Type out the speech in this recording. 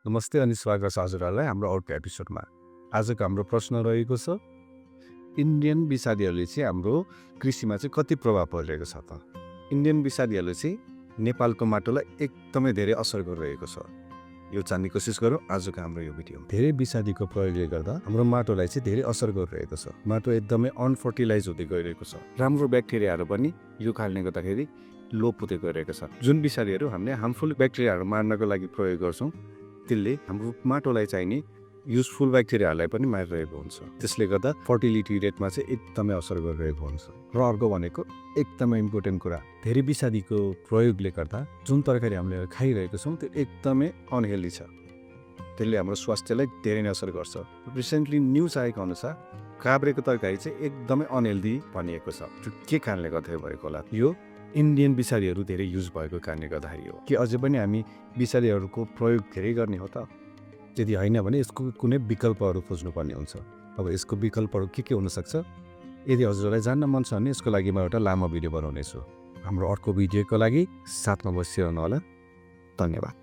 नमस्ते अनि स्वागत छ हजुरहरूलाई हाम्रो अर्को एपिसोडमा। आजको हाम्रो प्रश्न रहेको छ, इन्डियन विषादीहरूले चाहिँ हाम्रो कृषिमा चाहिँ कति प्रभाव परिरहेको छ त? इन्डियन विषादीहरूले चाहिँ नेपालको माटोलाई एकदमै धेरै असर गरिरहेको छ। यो जान्ने कोसिस गरौँ आजको हाम्रो यो भिडियोमा। धेरै विषादीको प्रयोगले गर्दा हाम्रो माटोलाई चाहिँ धेरै असर गरिरहेको छ। माटो एकदमै अनफर्टिलाइज हुँदै गइरहेको छ। राम्रो ब्याक्टेरियाहरू पनि यो कारणले गर्दाखेरि लोप हुँदै गइरहेको छ। जुन विषादीहरू हामीले हार्मफुल ब्याक्टेरियाहरू मार्नको लागि प्रयोग गर्छौँ, त्यसले हाम्रो माटोलाई चाहिने युजफुल ब्याक्टेरियाहरूलाई पनि मारिरहेको हुन्छ। त्यसले गर्दा फर्टिलिटी रेटमा चाहिँ एकदमै असर गरिरहेको हुन्छ। र अर्को भनेको एकदमै इम्पोर्टेन्ट कुरा, धेरै विषादीको प्रयोगले गर्दा जुन तरकारी हामीले खाइरहेको छौँ त्यो एकदमै अनहेल्दी छ। त्यसले हाम्रो स्वास्थ्यलाई धेरै नै असर गर्छ। रिसेन्टली न्युज आएको अनुसार काब्रेको तरकारी चाहिँ एकदमै अनहेल्दी भनिएको छ। त्यो के कारणले गर्दा भएको होला? यो इन्डियन विषादीहरू धेरै युज भएको कारणले गर्दाखेरि हो। कि अझै पनि हामी विषादीहरूको प्रयोग धेरै गर्ने हो त? यदि होइन भने यसको कुनै विकल्पहरू खोज्नुपर्ने हुन्छ। अब यसको विकल्पहरू के हुनसक्छ? यदि हजुरलाई जान्न मन छ भने यसको लागि म एउटा लामो भिडियो बनाउनेछु। हाम्रो अर्को भिडियोको लागि साथमा बसिरहनु होला। धन्यवाद।